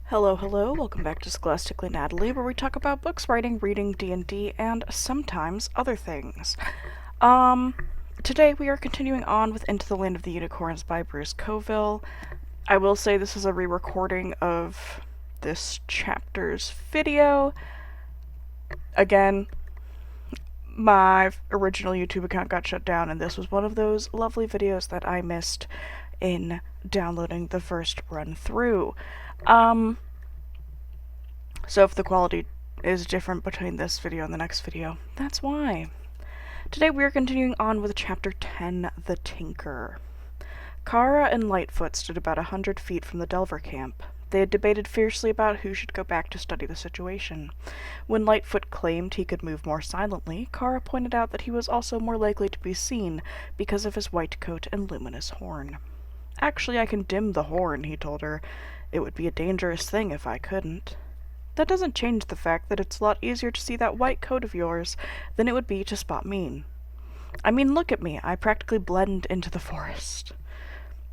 Hello, hello, welcome back to Scholastically Natalie, where we talk about books, writing, reading, D&D, and sometimes other things. Um, Today we are continuing on with Into the Land of the Unicorns by Bruce Coville. I will say this is a re-recording of this chapter's video. Again, my original YouTube account got shut down, and this was one of those lovely videos that I missed in downloading the first run through. So if the quality is different between this video and the next video, that's why. Today we are continuing on with Chapter 10, The Tinker. Kara and Lightfoot stood about 100 feet from the Delver camp. They had debated fiercely about who should go back to study the situation. When Lightfoot claimed he could move more silently, Kara pointed out that he was also more likely to be seen because of his white coat and luminous horn. Actually, I can dim the horn, he told her. It would be a dangerous thing if I couldn't. That doesn't change the fact that it's a lot easier to see that white coat of yours than it would be to spot me. I mean, look at me. I practically blend into the forest.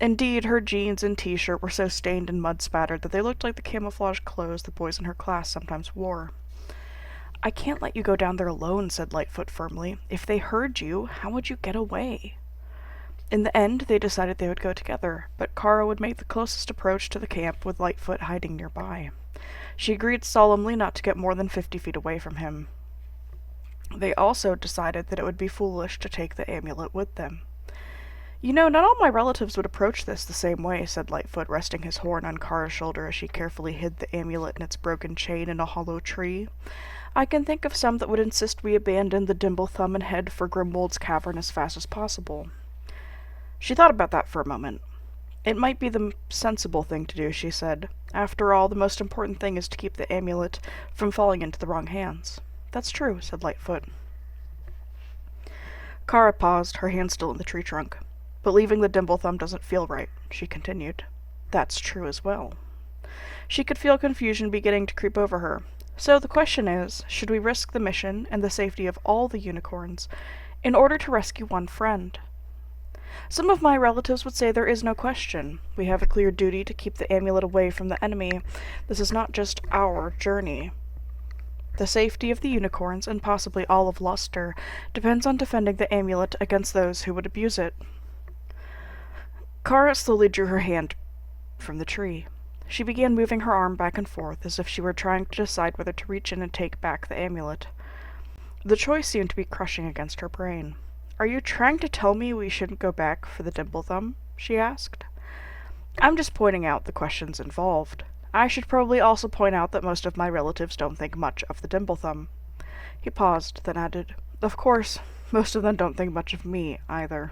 Indeed, her jeans and t-shirt were so stained and mud-spattered that they looked like the camouflage clothes the boys in her class sometimes wore. I can't let you go down there alone, said Lightfoot firmly. If they heard you, how would you get away? In the end, they decided they would go together, but Kara would make the closest approach to the camp with Lightfoot hiding nearby. She agreed solemnly not to get more than 50 feet away from him. They also decided that it would be foolish to take the amulet with them. You know, not all my relatives would approach this the same way, said Lightfoot, resting his horn on Kara's shoulder as she carefully hid the amulet and its broken chain in a hollow tree. I can think of some that would insist we abandon the Dimble Thumb and head for Grimwold's cavern as fast as possible. She thought about that for a moment. It might be the sensible thing to do, she said. After all, the most important thing is to keep the amulet from falling into the wrong hands. That's true, said Lightfoot. Kara paused, her hand still in the tree trunk. But leaving the Dimble Thumb doesn't feel right, she continued. That's true as well. She could feel confusion beginning to creep over her. So the question is, should we risk the mission and the safety of all the unicorns in order to rescue one friend? Some of my relatives would say there is no question. We have a clear duty to keep the amulet away from the enemy. This is not just our journey. The safety of the unicorns, and possibly all of Luster, depends on defending the amulet against those who would abuse it. Kara slowly drew her hand from the tree. She began moving her arm back and forth as if she were trying to decide whether to reach in and take back the amulet. The choice seemed to be crushing against her brain. Are you trying to tell me we shouldn't go back for the Dimble Thumb? She asked. I'm just pointing out the questions involved. I should probably also point out that most of my relatives don't think much of the Dimble Thumb. He paused, then added, Of course, most of them don't think much of me, either.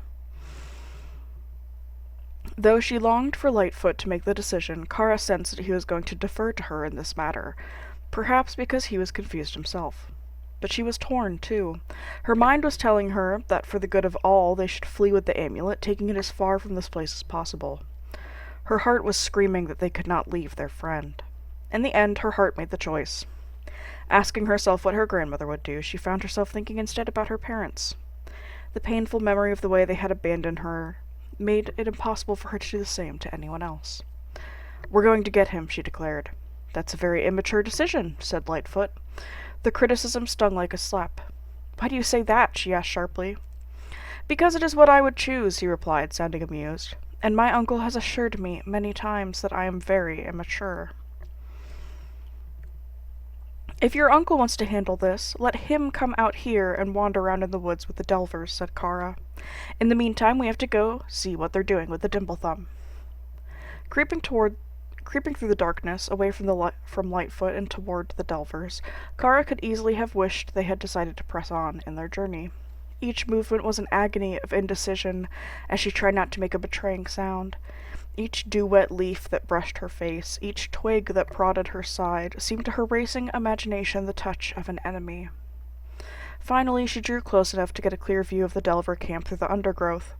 Though she longed for Lightfoot to make the decision, Kara sensed that he was going to defer to her in this matter, perhaps because he was confused himself. But she was torn, too. Her mind was telling her that for the good of all they should flee with the amulet, taking it as far from this place as possible. Her heart was screaming that they could not leave their friend. In the end, her heart made the choice. Asking herself what her grandmother would do, she found herself thinking instead about her parents. The painful memory of the way they had abandoned her made it impossible for her to do the same to anyone else. We're going to get him, she declared. That's a very immature decision, said Lightfoot. The criticism stung like a slap. Why do you say that? She asked sharply. Because it is what I would choose, he replied, sounding amused. And my uncle has assured me many times that I am very immature. If your uncle wants to handle this, let him come out here and wander around in the woods with the Delvers, said Kara. In the meantime, we have to go see what they're doing with the Dimble Thumb. Creeping through the darkness, away from Lightfoot and toward the Delvers, Kara could easily have wished they had decided to press on in their journey. Each movement was an agony of indecision as she tried not to make a betraying sound. Each dew-wet leaf that brushed her face, each twig that prodded her side, seemed to her racing imagination the touch of an enemy. Finally, she drew close enough to get a clear view of the Delver camp through the undergrowth.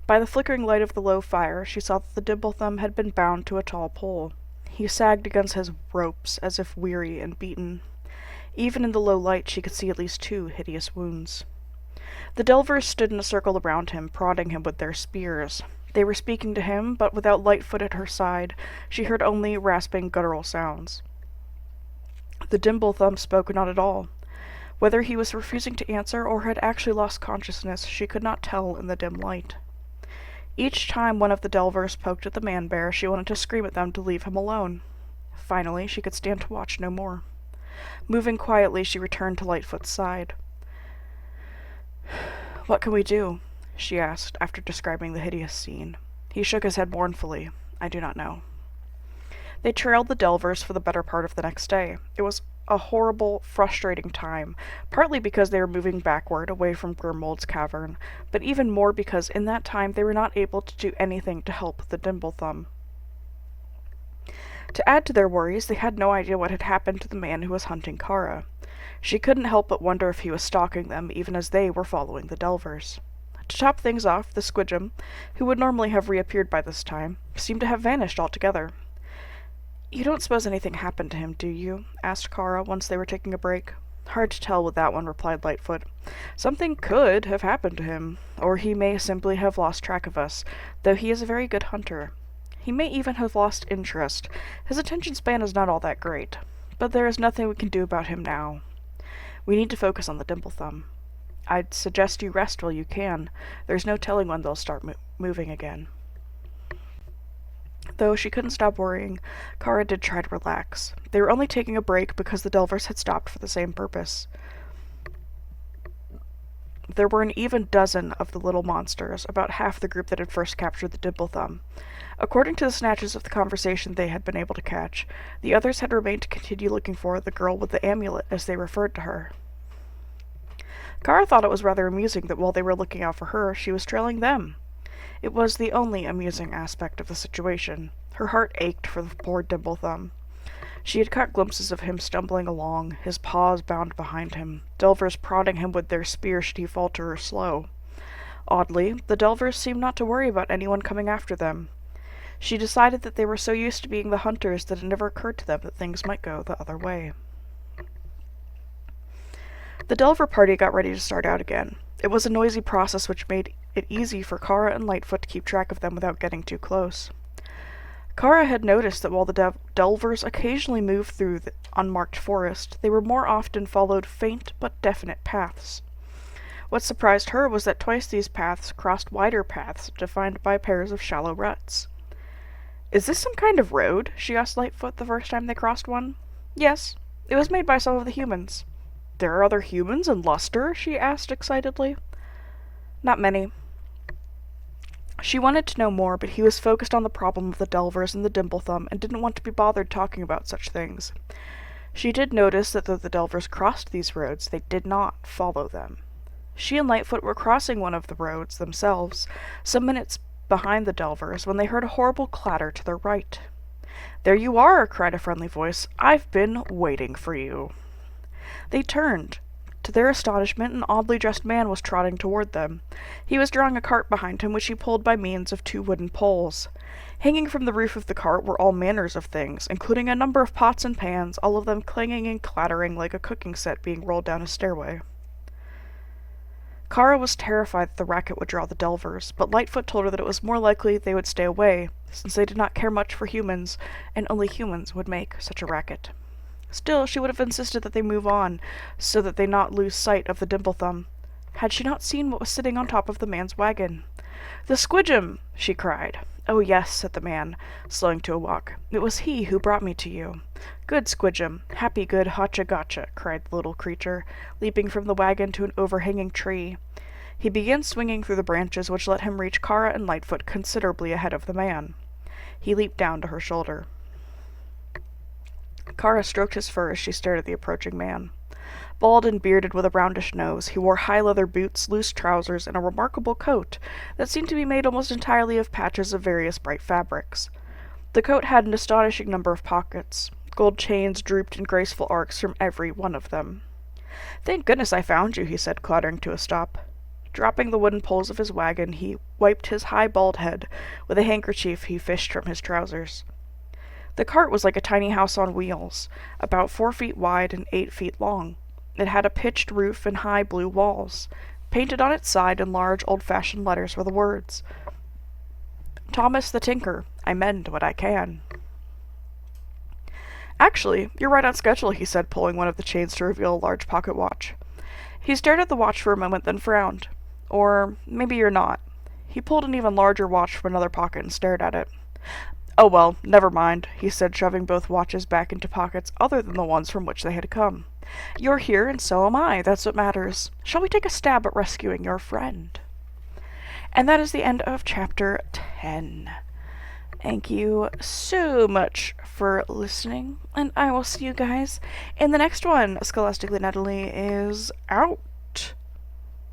By the flickering light of the low fire, she saw that the Dimble Thumb had been bound to a tall pole. He sagged against his ropes, as if weary and beaten. Even in the low light, she could see at least 2 hideous wounds. The Delvers stood in a circle around him, prodding him with their spears. They were speaking to him, but without Lightfoot at her side, she heard only rasping guttural sounds. The Dimblethumb spoke not at all. Whether he was refusing to answer or had actually lost consciousness, she could not tell in the dim light. Each time one of the Delvers poked at the man-bear, she wanted to scream at them to leave him alone. Finally, she could stand to watch no more. Moving quietly, she returned to Lightfoot's side. "What can we do?" she asked, after describing the hideous scene. He shook his head mournfully. "I do not know." They trailed the Delvers for the better part of the next day. It was a horrible, frustrating time, partly because they were moving backward, away from Grimwold's cavern, but even more because in that time they were not able to do anything to help the Dimblethumb. To add to their worries, they had no idea what had happened to the man who was hunting Kara. She couldn't help but wonder if he was stalking them, even as they were following the Delvers. To top things off, the Squidgem, who would normally have reappeared by this time, seemed to have vanished altogether. "You don't suppose anything happened to him, do you?" asked Kara, once they were taking a break. "Hard to tell with that one," replied Lightfoot. "Something could have happened to him, or he may simply have lost track of us, though he is a very good hunter. He may even have lost interest. His attention span is not all that great. But there is nothing we can do about him now. We need to focus on the Dimblethumb. I'd suggest you rest while you can. There's no telling when they'll start moving again." Though she couldn't stop worrying, Kara did try to relax. They were only taking a break because the Delvers had stopped for the same purpose. There were an even dozen of the little monsters, about half the group that had first captured the Dimblethumb. According to the snatches of the conversation they had been able to catch, the others had remained to continue looking for the girl with the amulet, as they referred to her. Kara thought it was rather amusing that while they were looking out for her, she was trailing them. It was the only amusing aspect of the situation. Her heart ached for the poor Dimblethumb. She had caught glimpses of him stumbling along, his paws bound behind him, Delvers prodding him with their spear should he falter or slow. Oddly, the Delvers seemed not to worry about anyone coming after them. She decided that they were so used to being the hunters that it never occurred to them that things might go the other way. The Delver party got ready to start out again. It was a noisy process which made it easy for Kara and Lightfoot to keep track of them without getting too close. Kara had noticed that while the Delvers occasionally moved through the unmarked forest, they were more often followed faint but definite paths. What surprised her was that twice these paths crossed wider paths defined by pairs of shallow ruts. "Is this some kind of road?" she asked Lightfoot the first time they crossed one. "Yes. It was made by some of the humans." "There are other humans in Luster?" she asked excitedly. "Not many." She wanted to know more, but he was focused on the problem of the Delvers and the Dimblethumb and didn't want to be bothered talking about such things. She did notice that though the Delvers crossed these roads, they did not follow them. She and Lightfoot were crossing one of the roads themselves, some minutes behind the Delvers, when they heard a horrible clatter to their right. "There you are!" cried a friendly voice. "I've been waiting for you." They turned. To their astonishment, an oddly dressed man was trotting toward them. He was drawing a cart behind him, which he pulled by means of 2 wooden poles. Hanging from the roof of the cart were all manners of things, including a number of pots and pans, all of them clanging and clattering like a cooking set being rolled down a stairway. Kara was terrified that the racket would draw the Delvers, but Lightfoot told her that it was more likely they would stay away, since they did not care much for humans, and only humans would make such a racket. Still, she would have insisted that they move on, so that they not lose sight of the Dimblethumb. Had she not seen what was sitting on top of the man's wagon? "The Squidgem!" she cried. "Oh, yes," said the man, slowing to a walk. "It was he who brought me to you." "Good Squidgem! Happy good Hotcha-Gotcha!" cried the little creature, leaping from the wagon to an overhanging tree. He began swinging through the branches, which let him reach Kara and Lightfoot considerably ahead of the man. He leaped down to her shoulder. Kara stroked his fur as she stared at the approaching man. Bald and bearded with a roundish nose, he wore high leather boots, loose trousers, and a remarkable coat that seemed to be made almost entirely of patches of various bright fabrics. The coat had an astonishing number of pockets. Gold chains drooped in graceful arcs from every one of them. "Thank goodness I found you," he said, clattering to a stop. Dropping the wooden poles of his wagon, he wiped his high bald head with a handkerchief he fished from his trousers. The cart was like a tiny house on wheels, about 4 feet wide and 8 feet long. It had a pitched roof and high blue walls. Painted on its side in large old-fashioned letters were the words, Thomas the Tinker. I mend what I can. Actually, you're right on schedule, he said, pulling one of the chains to reveal a large pocket watch. He stared at the watch for a moment, then frowned. Or maybe you're not. He pulled an even larger watch from another pocket and stared at it. Oh well, never mind, he said, shoving both watches back into pockets other than the ones from which they had come. You're here, and so am I. That's what matters. Shall we take a stab at rescuing your friend? And that is the end of chapter 10. Thank you so much for listening, and I will see you guys in the next one. Scholastically Natalie is out.